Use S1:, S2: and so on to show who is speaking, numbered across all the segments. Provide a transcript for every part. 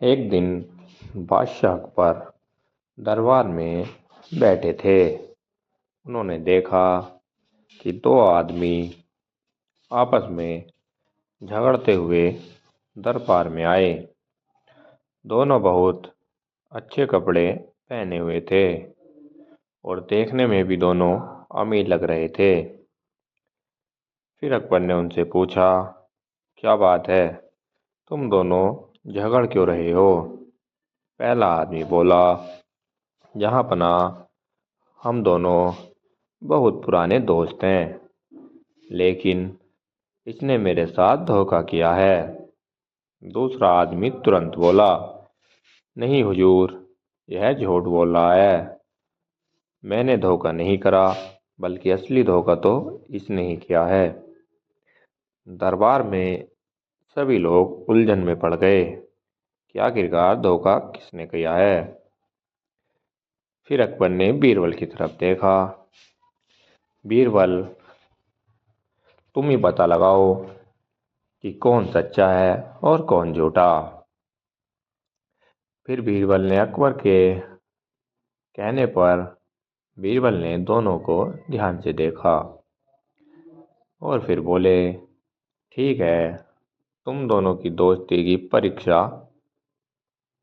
S1: एक दिन बादशाह अकबर दरबार में बैठे थे। उन्होंने देखा कि दो आदमी आपस में झगड़ते हुए दरबार में आए। दोनों बहुत अच्छे कपड़े पहने हुए थे और देखने में भी दोनों अमीर लग रहे थे। फिर अकबर ने उनसे पूछा, क्या बात है, तुम दोनों झगड़ क्यों रहे हो? पहला आदमी बोला, जहाँ पना हम दोनों बहुत पुराने दोस्त हैं, लेकिन इसने मेरे साथ धोखा किया है। दूसरा आदमी तुरंत बोला, नहीं हुजूर, यह झूठ बोल रहा है। मैंने धोखा नहीं करा, बल्कि असली धोखा तो इसने ही किया है। दरबार में सभी लोग उलझन में पड़ गए कि आखिरकार धोखा किसने किया है। फिर अकबर ने बीरबल की तरफ देखा। बीरबल, तुम ही पता लगाओ कि कौन सच्चा है और कौन झूठा। फिर बीरबल ने अकबर के कहने पर बीरबल ने दोनों को ध्यान से देखा और फिर बोले, ठीक है, तुम दोनों की दोस्ती की परीक्षा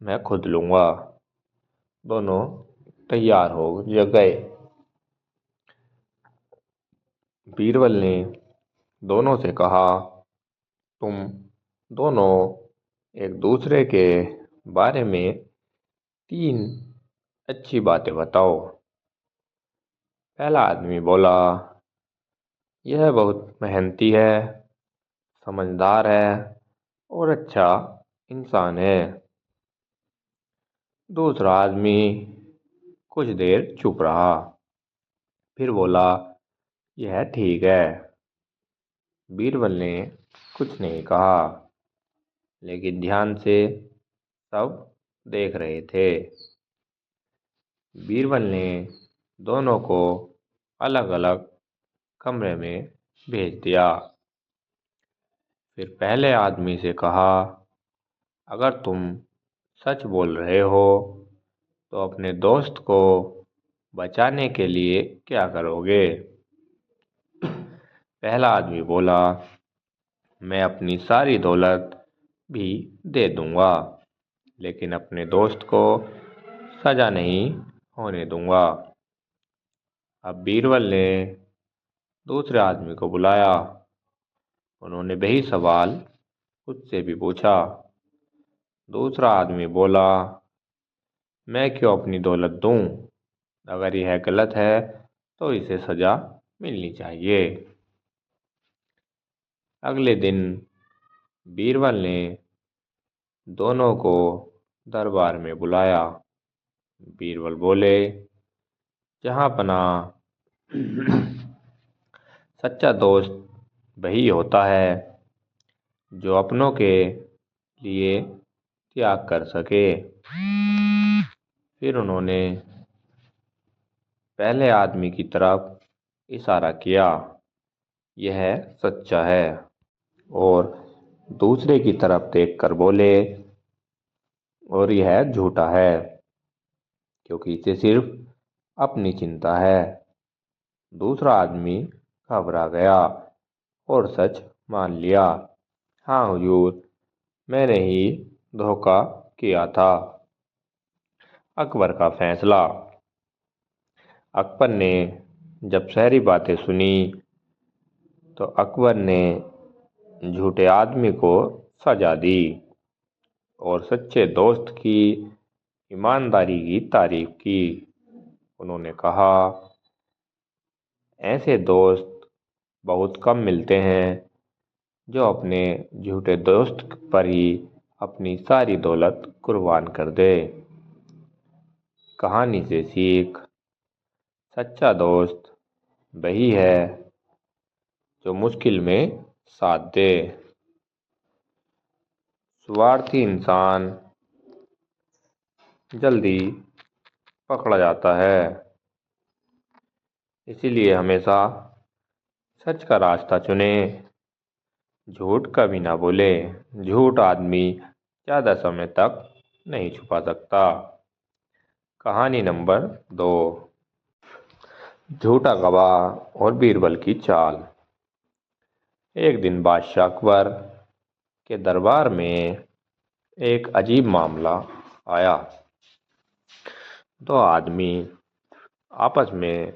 S1: मैं खुद लूँगा। दोनों तैयार हो गए। बीरबल ने दोनों से कहा, तुम दोनों एक दूसरे के बारे में तीन अच्छी बातें बताओ। पहला आदमी बोला, यह बहुत मेहनती है, समझदार है और अच्छा इंसान है। दूसरा आदमी कुछ देर चुप रहा, फिर बोला, यह ठीक है। बीरबल ने कुछ नहीं कहा, लेकिन ध्यान से सब देख रहे थे। बीरबल ने दोनों को अलग अलग कमरे में भेज दिया। फिर पहले आदमी से कहा, अगर तुम सच बोल रहे हो तो अपने दोस्त को बचाने के लिए क्या करोगे? पहला आदमी बोला, मैं अपनी सारी दौलत भी दे दूंगा, लेकिन अपने दोस्त को सजा नहीं होने दूंगा। अब बीरबल ने दूसरे आदमी को बुलाया। उन्होंने वही सवाल उससे भी पूछा। दूसरा आदमी बोला, मैं क्यों अपनी दौलत दूं? अगर यह गलत है तो इसे सजा मिलनी चाहिए। अगले दिन बीरबल ने दोनों को दरबार में बुलाया। बीरबल बोले, जहाँ पना सच्चा दोस्त वही होता है जो अपनों के लिए त्याग कर सके। फिर उन्होंने पहले आदमी की तरफ इशारा किया, यह सच्चा है, और दूसरे की तरफ देखकर बोले, और यह झूठा है, क्योंकि इसे सिर्फ अपनी चिंता है। दूसरा आदमी घबरा गया और सच मान लिया, हाँ हुजूर, मैंने ही धोखा किया था। अकबर का फैसला। अकबर ने जब सारी बातें सुनी तो अकबर ने झूठे आदमी को सजा दी और सच्चे दोस्त की ईमानदारी की तारीफ की। उन्होंने कहा, ऐसे दोस्त बहुत कम मिलते हैं जो अपने झूठे दोस्त पर ही अपनी सारी दौलत कुर्बान कर दे। कहानी से सीख, सच्चा दोस्त वही है जो मुश्किल में साथ दे। स्वार्थी इंसान जल्दी पकड़ा जाता है। इसीलिए हमेशा सच का रास्ता चुने, झूठ कभी ना बोले। झूठ आदमी ज़्यादा समय तक नहीं छुपा सकता। कहानी नंबर 2, झूठा गवाह और बीरबल की चाल। एक दिन बादशाह अकबर के दरबार में एक अजीब मामला आया। दो आदमी आपस में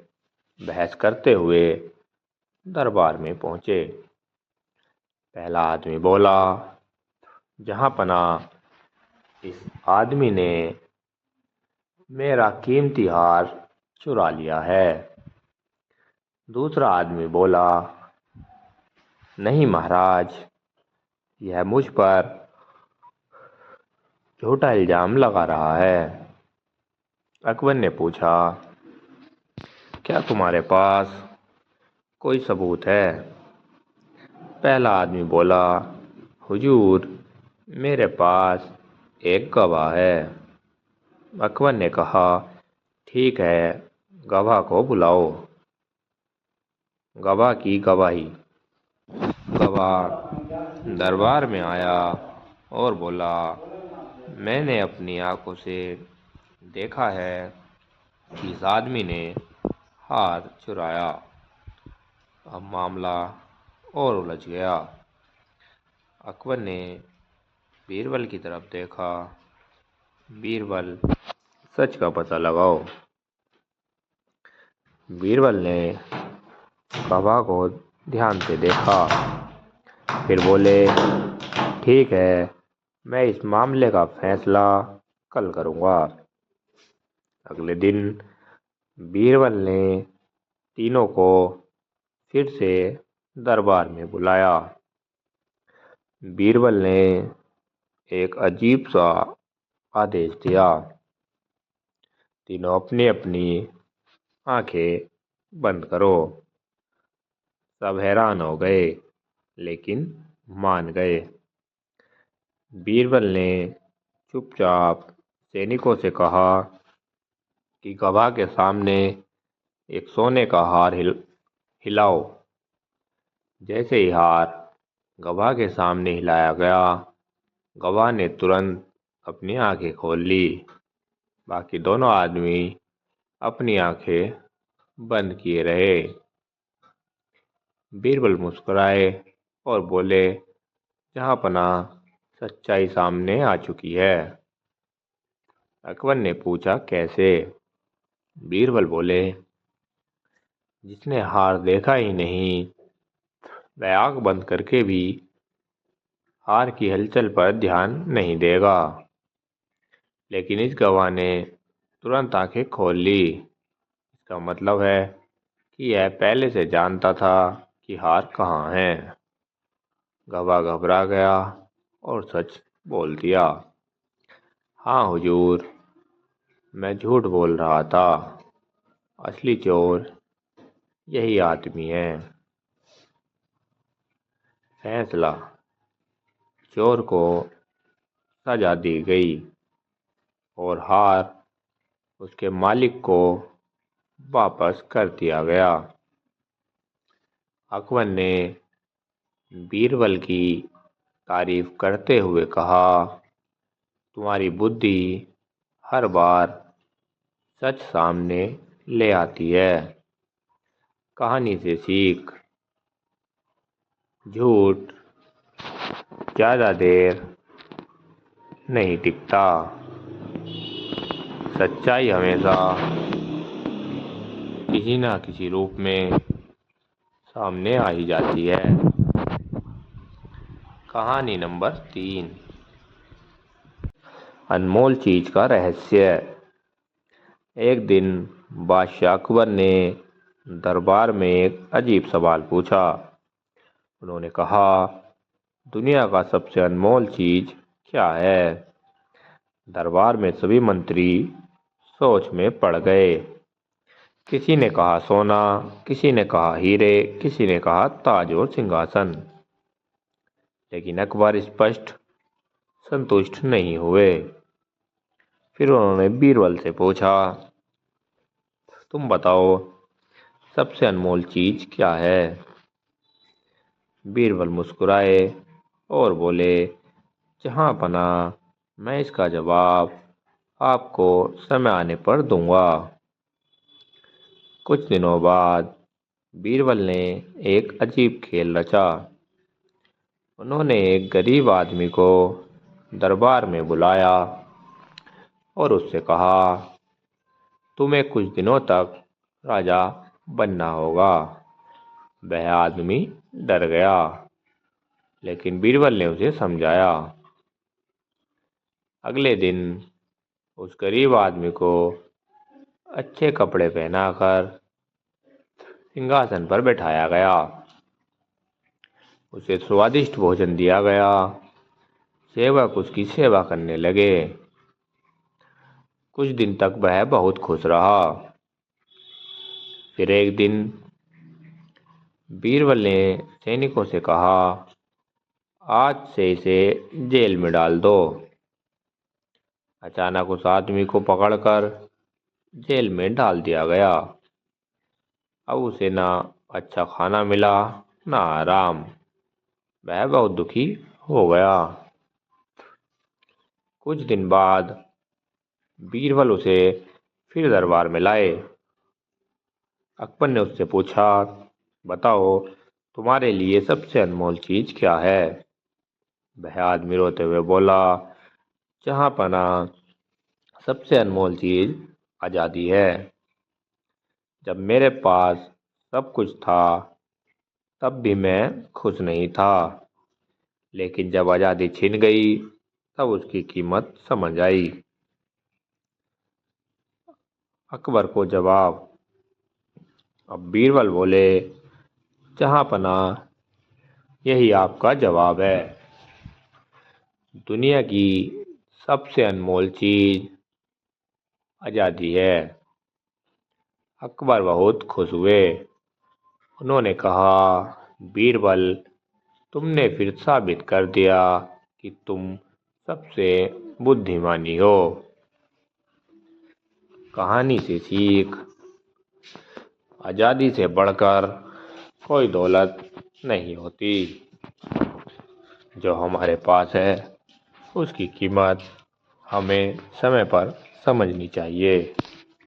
S1: बहस करते हुए दरबार में पहुंचे। पहला आदमी बोला, जहां पना इस आदमी ने मेरा कीमती हार चुरा लिया है। दूसरा आदमी बोला, नहीं महाराज, यह मुझ पर झूठा इल्जाम लगा रहा है। अकबर ने पूछा, क्या तुम्हारे पास कोई सबूत है? पहला आदमी बोला, हुजूर, मेरे पास एक गवाह है। अकबर ने कहा, ठीक है, गवाह को बुलाओ। गवाह की गवाही। गवाह दरबार में आया और बोला, मैंने अपनी आंखों से देखा है कि इस आदमी ने हार चुराया। अब मामला और उलझ गया। अकबर ने बीरबल की तरफ देखा। बीरबल, सच का पता लगाओ। बीरबल ने गवाह को ध्यान से देखा, फिर बोले, ठीक है, मैं इस मामले का फैसला कल करूँगा। अगले दिन बीरबल ने तीनों को फिर से दरबार में बुलाया। बीरबल ने एक अजीब सा आदेश दिया। तीनों अपनी अपनी आंखें बंद करो। सब हैरान हो गए, लेकिन मान गए। बीरबल ने चुपचाप सैनिकों से कहा कि गवाह के सामने एक सोने का हार हिलाओ। जैसे ही हार गवाह के सामने हिलाया गया, गवाह ने तुरंत अपनी आंखें खोल ली। बाकी दोनों आदमी अपनी आंखें बंद किए रहे। बीरबल मुस्कुराए और बोले, जहाँपना सच्चाई सामने आ चुकी है। अकबर ने पूछा, कैसे? बीरबल बोले, जिसने हार देखा ही नहीं, वह आंख बंद करके भी हार की हलचल पर ध्यान नहीं देगा। लेकिन इस गवाह ने तुरंत आंखें खोल ली। इसका मतलब है कि यह पहले से जानता था कि हार कहाँ है। गवाह घबरा गया और सच बोल दिया, हाँ हुजूर, मैं झूठ बोल रहा था। असली चोर यही आदमी है। फैसला, चोर को सजा दी गई और हार उसके मालिक को वापस कर दिया गया। अकबर ने बीरबल की तारीफ करते हुए कहा, तुम्हारी बुद्धि हर बार सच सामने ले आती है। कहानी से सीख, झूठ ज़्यादा देर नहीं टिकता। सच्चाई हमेशा किसी न किसी रूप में सामने आ ही जाती है। कहानी नंबर 3, अनमोल चीज का रहस्य। एक दिन बादशाह अकबर ने दरबार में एक अजीब सवाल पूछा। उन्होंने कहा, दुनिया का सबसे अनमोल चीज क्या है? दरबार में सभी मंत्री सोच में पड़ गए। किसी ने कहा सोना, किसी ने कहा हीरे, किसी ने कहा ताज और सिंहासन। लेकिन अकबर स्पष्ट संतुष्ट नहीं हुए। फिर उन्होंने बीरबल से पूछा, तुम बताओ, सबसे अनमोल चीज क्या है? बीरबल मुस्कुराए और बोले, जहाँ पना मैं इसका जवाब आपको समय आने पर दूंगा। कुछ दिनों बाद बीरबल ने एक अजीब खेल रचा। उन्होंने एक गरीब आदमी को दरबार में बुलाया और उससे कहा, तुम्हें कुछ दिनों तक राजा बनना होगा। वह आदमी डर गया, लेकिन बीरबल ने उसे समझाया। अगले दिन उस गरीब आदमी को अच्छे कपड़े पहनाकर सिंहासन पर बैठाया गया। उसे स्वादिष्ट भोजन दिया गया। सेवक उसकी सेवा करने लगे। कुछ दिन तक वह बहुत खुश रहा। फिर एक दिन बीरबल ने सैनिकों से कहा, आज से इसे जेल में डाल दो। अचानक उस आदमी को पकड़कर जेल में डाल दिया गया। अब उसे ना अच्छा खाना मिला, ना आराम। वह बहुत दुखी हो गया। कुछ दिन बाद बीरबल उसे फिर दरबार में लाए। अकबर ने उससे पूछा, बताओ तुम्हारे लिए सबसे अनमोल चीज क्या है? वह आदमी रोते हुए बोला, जहाँ पना सबसे अनमोल चीज आज़ादी है। जब मेरे पास सब कुछ था तब भी मैं खुश नहीं था, लेकिन जब आज़ादी छिन गई तब उसकी कीमत समझ आई। अकबर को जवाब। अब बीरबल बोले, जहाँ पना यही आपका जवाब है। दुनिया की सबसे अनमोल चीज आज़ादी है। अकबर बहुत खुश हुए। उन्होंने कहा, बीरबल तुमने फिर साबित कर दिया कि तुम सबसे बुद्धिमानी हो। कहानी से सीख। आज़ादी से बढ़कर कोई दौलत नहीं होती। जो हमारे पास है उसकी कीमत हमें समय पर समझनी चाहिए।